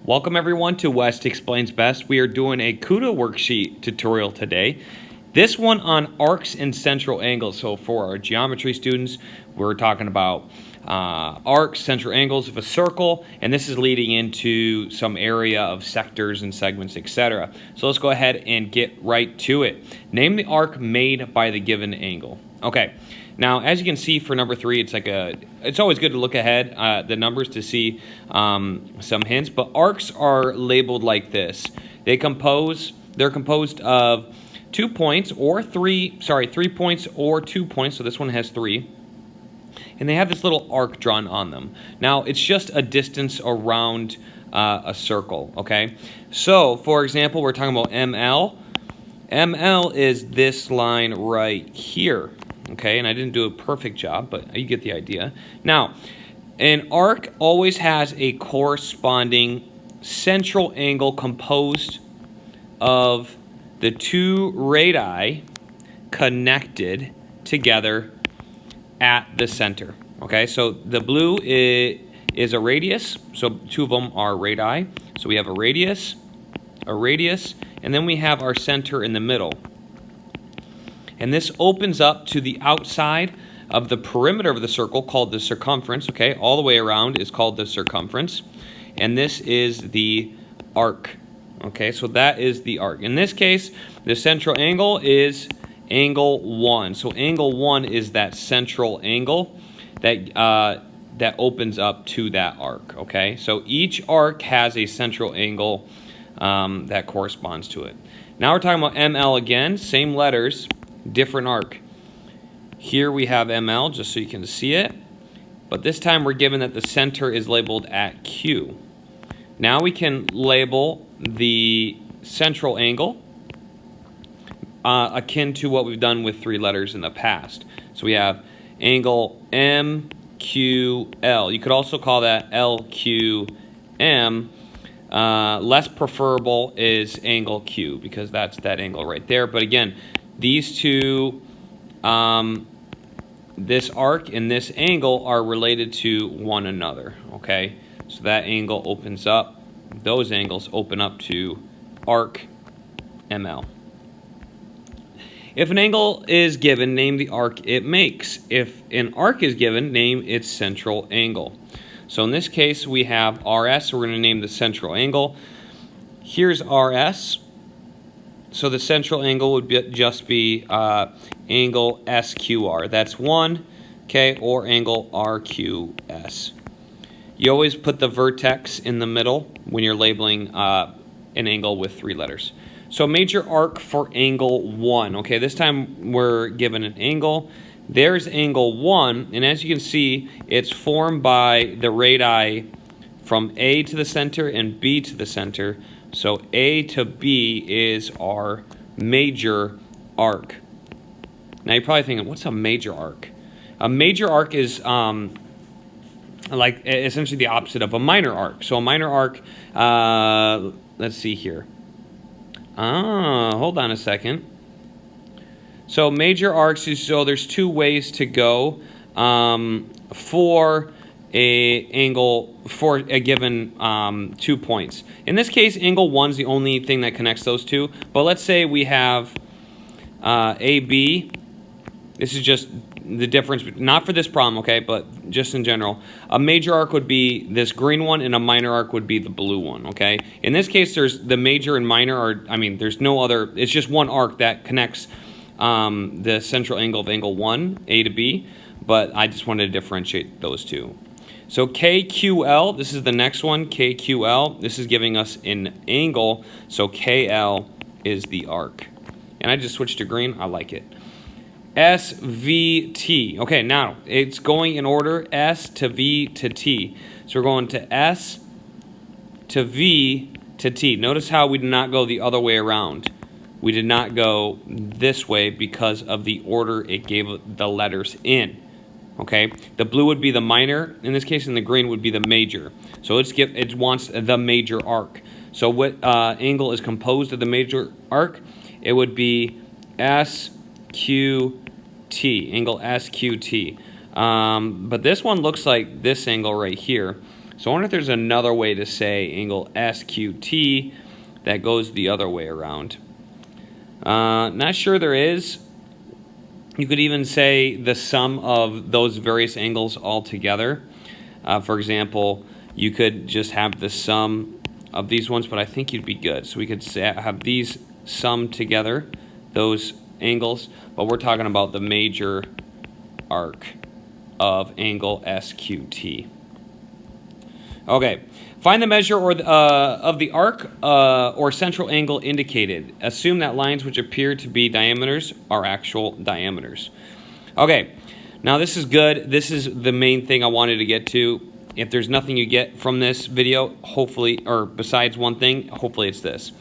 Welcome everyone to West Explains Best. We are doing a Kuta worksheet tutorial today. This one on arcs and central angles. So for our geometry students, we're talking about arcs, central angles of a circle, and this is leading into some area of sectors and segments, etc. So let's go ahead and get right to it. Name the arc made by the given angle. Okay. Now, as you can see for number 3, it's always good to look ahead the numbers to see some hints. But arcs are labeled like this. They're composed of 2 points or 3 points or 2 points. So this one has 3. And they have this little arc drawn on them. Now, it's just a distance around a circle, okay? So, for example, we're talking about ML. ML is this line right here. Okay, and I didn't do a perfect job, but you get the idea. Now, an arc always has a corresponding central angle composed of the 2 radii connected together at the center. Okay, so the blue is a radius, so 2 of them are radii. So we have a radius, and then we have our center in the middle. And this opens up to the outside of the perimeter of the circle called the circumference, okay? All the way around is called the circumference. And this is the arc, okay? So that is the arc. In this case, the central angle is angle 1. So angle 1 is that central angle that opens up to that arc, okay? So each arc has a central angle that corresponds to it. Now we're talking about ML again, same letters, different arc. Here we have ML, just so you can see it. But this time we're given that the center is labeled at Q. Now we can label the central angle akin to what we've done with 3 letters in the past. So we have angle MQL. You could also call that LQM. Less preferable is angle Q because that's that angle right there. But again, these two, this arc and this angle are related to one another, okay? So that angle opens up, those angles open up to arc ML. If an angle is given, name the arc it makes. If an arc is given, name its central angle. So in this case, we have RS, so we're going to name the central angle. Here's RS. So the central angle would just be angle SQR. That's 1, okay, or angle RQS. You always put the vertex in the middle when you're labeling an angle with 3 letters. So major arc for angle 1. Okay, this time we're given an angle. There's angle 1, and as you can see, it's formed by the radii from A to the center and B to the center. So A to B is our major arc. Now you're probably thinking, what's a major arc? A major arc is like essentially the opposite of a minor arc. So a minor arc, let's see here. Hold on a second. So major arcs is, so there's 2 ways to go for a angle for a given 2 points. In this case, angle 1 is the only thing that connects those 2. But let's say we have AB. This is just the difference, not for this problem, okay, but just in general. A major arc would be this green one, and a minor arc would be the blue one, okay? In this case, there's the major and minor there's no other, it's just one arc that connects the central angle of angle 1, A to B, but I just wanted to differentiate those 2. So KQL, this is the next one, KQL. This is giving us an angle, so KL is the arc. And I just switched to green, I like it. SVT. Okay, now it's going in order S to V to T. So we're going to S to V to T. Notice how we did not go the other way around. We did not go this way because of the order it gave the letters in. Okay, the blue would be the minor in this case, and the green would be the major. So it wants the major arc. So what angle is composed of the major arc? It would be SQT, angle SQT. But this one looks like this angle right here. So I wonder if there's another way to say angle SQT that goes the other way around. Not sure there is. You could even say the sum of those various angles all together. For example, you could just have the sum of these ones, but I think you'd be good. So we could have these sum together, those angles, but we're talking about the major arc of angle SQT. Okay, find the measure of the arc or central angle indicated. Assume that lines which appear to be diameters are actual diameters. Okay, now this is good. This is the main thing I wanted to get to. If there's nothing you get from this video, hopefully, or besides one thing, hopefully it's this.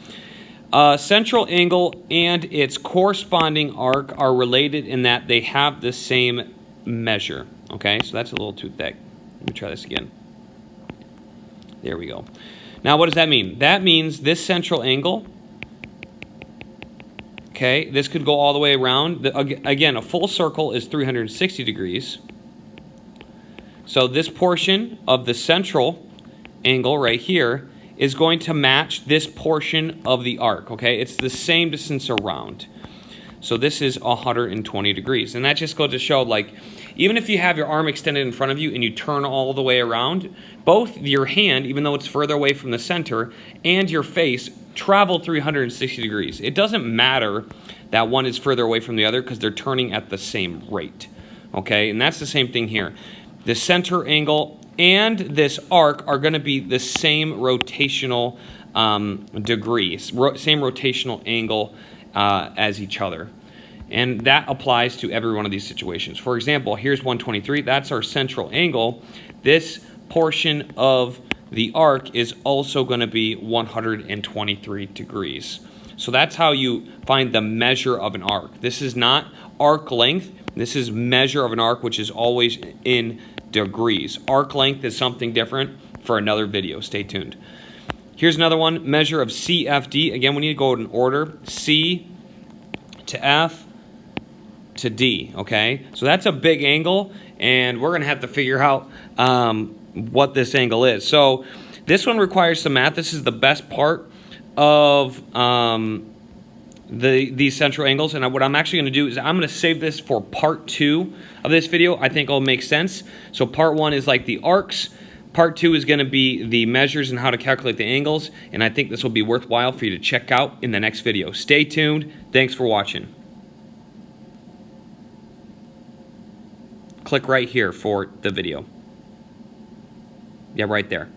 Central angle and its corresponding arc are related in that they have the same measure. Okay, so that's a little too thick. Let me try this again. There we go. Now, what does that mean? That means this central angle, okay, this could go all the way around. Again, a full circle is 360 degrees. So this portion of the central angle right here is going to match this portion of the arc, okay? It's the same distance around. So this is 120 degrees. And that just goes to show, like, even if you have your arm extended in front of you and you turn all the way around, both your hand, even though it's further away from the center, and your face travel 360 degrees. It doesn't matter that one is further away from the other because they're turning at the same rate, okay? And that's the same thing here. The center angle and this arc are going to be the same rotational degrees, same rotational angle as each other. And that applies to every one of these situations. For example, here's 123. That's our central angle. This portion of the arc is also going to be 123 degrees. So that's how you find the measure of an arc. This is not arc length. This is measure of an arc, which is always in degrees. Arc length is something different for another video. Stay tuned. Here's another one, measure of CFD. Again, we need to go in order. C to F to D, okay? So that's a big angle, and we're going to have to figure out what this angle is. So this one requires some math. This is the best part of these central angles, and what I'm actually going to do is I'm going to save this for part 2 of this video. I think it'll make sense. So part 1 is like the arcs. Part 2 is going to be the measures and how to calculate the angles, and I think this will be worthwhile for you to check out in the next video. Stay tuned. Thanks for watching. Click right here for the video. Yeah, right there.